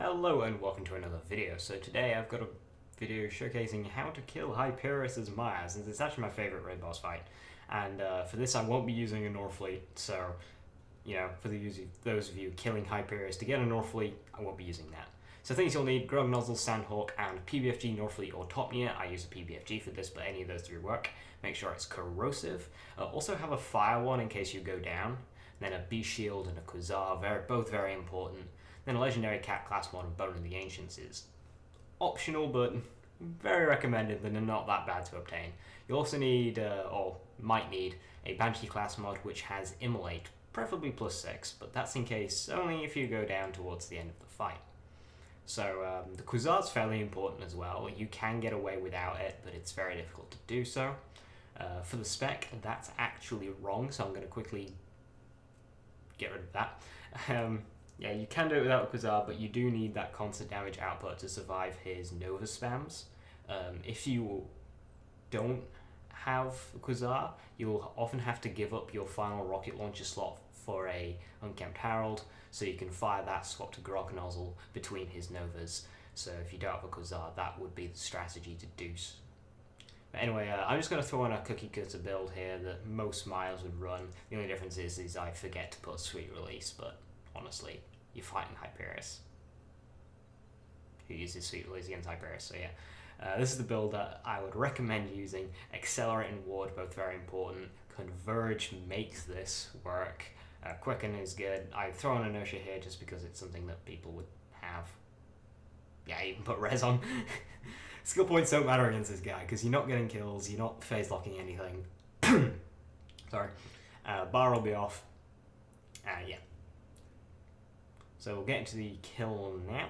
Hello and welcome to another video. So today I've got a video showcasing how to kill Hyperius' Maya, since it's actually my favourite raid boss fight. And for this I won't be using a Norfleet, so, you know, for those of you killing Hyperius to get a Norfleet, I won't be using that. So things you'll need: Grog Nozzle, Sandhawk, and PBFG, Norfleet, or Topnia. I use a PBFG for this, but any of those three work. Make sure it's corrosive. Also have a fire one in case you go down. Then a B shield and a Quasar, both very important. Then a legendary cat class mod of Bone of the Ancients is optional, but very recommended, and they're not that bad to obtain. You also need, or might need, a Banshee class mod which has immolate, preferably +6, but that's in case only if you go down towards the end of the fight. So the Quasar's fairly important as well. You can get away without it, but it's very difficult to do so. For the spec, that's actually wrong, so I'm going to quickly get rid of that. Yeah, you can do it without a Quasar, but you do need that constant damage output to survive his Nova spams. If you don't have a Quasar, you'll often have to give up your final rocket launcher slot for a Unkempt Herald, so you can fire that, swap to Grog Nozzle between his Novas. So if you don't have a Quasar, that would be the strategy to do so. But anyway, I'm just going to throw in a cookie cutter build here that most Mayas would run. The only difference is I forget to put Sweet Release, but honestly, you're fighting Hyperius, who uses Sweet Release against Hyperius, so yeah. This is the build that I would recommend using. Accelerate and Ward, both very important. Converge makes this work. Quicken is good. I throw in Inertia here just because it's something that people would have. Yeah, I even put Res on. Skill points don't matter against this guy, because you're not getting kills, you're not phase locking anything. Sorry. Bar will be off. Yeah. So we'll get into the kill now.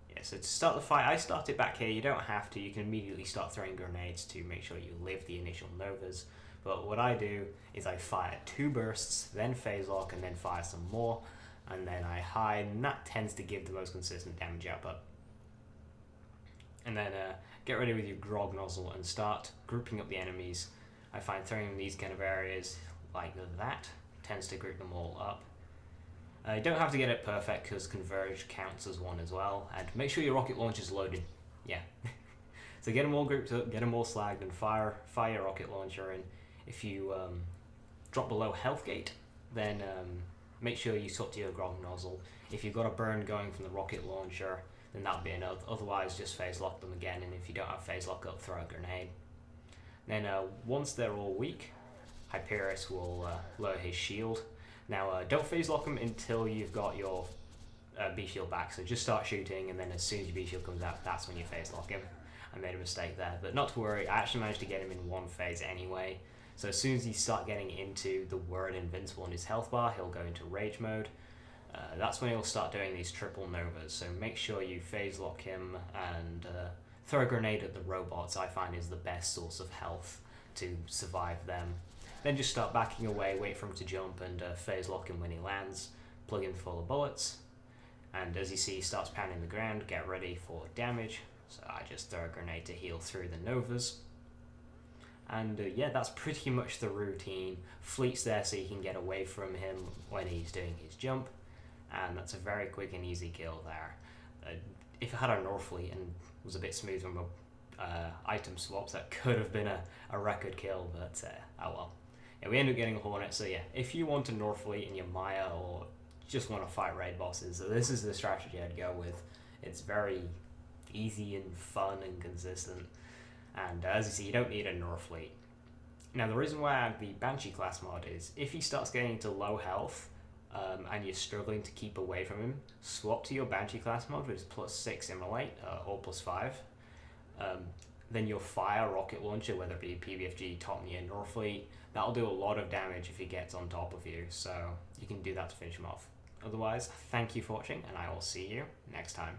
Yeah, so to start the fight, I start it back here. You don't have to. You can immediately start throwing grenades to make sure you live the initial Novas. But what I do is I fire 2 bursts, then phase lock, and then fire some more. And then I hide, and that tends to give the most consistent damage output. And then get ready with your Grog Nozzle and start grouping up the enemies. I find throwing these kind of areas like that tends to group them all up. You don't have to get it perfect, because Converge counts as one as well. And make sure your rocket launcher is loaded. Yeah. So get them all grouped up, get them all slagged, and fire your rocket launcher in. If you drop below health gate, then make sure you swap to your Grog Nozzle. If you've got a burn going from the rocket launcher, then that'll be enough. Otherwise, just phase lock them again, and if you don't have phase lock up, throw a grenade. Then once they're all weak, Hyperius will lower his shield. Now, don't phase lock him until you've got your B shield back, so just start shooting, and then as soon as your B shield comes out, that's when you phase lock him. I made a mistake there, but not to worry, I actually managed to get him in one phase anyway. So as soon as you start getting into the word invincible in his health bar, he'll go into rage mode. That's when he'll start doing these triple Novas, so make sure you phase lock him and throw a grenade at the robots. I find is the best source of health to survive them. Then just start backing away, wait for him to jump, and phase lock him when he lands. Plug him full of bullets, and as you see, he starts pounding the ground. Get ready for damage. So I just throw a grenade to heal through the Novas. And yeah, that's pretty much the routine. Fleet's there so you can get away from him when he's doing his jump. And that's a very quick and easy kill there. If I had a Norfleet and was a bit smooth on the item swaps, that could have been a record kill, but oh well. Yeah, we end up getting a Hornet, so yeah, if you want a Norfleet in your Maya or just want to fight raid bosses, this is the strategy I'd go with. It's very easy and fun and consistent. And as you see, you don't need a Norfleet. Now, the reason why I have the Banshee class mod is if he starts getting to low health and you're struggling to keep away from him, swap to your Banshee class mod, which is +6 immolate or +5. Then your fire rocket launcher, whether it be PBFG, Topnia, Norfleet, that'll do a lot of damage if he gets on top of you, so you can do that to finish him off. Otherwise, thank you for watching, and I will see you next time.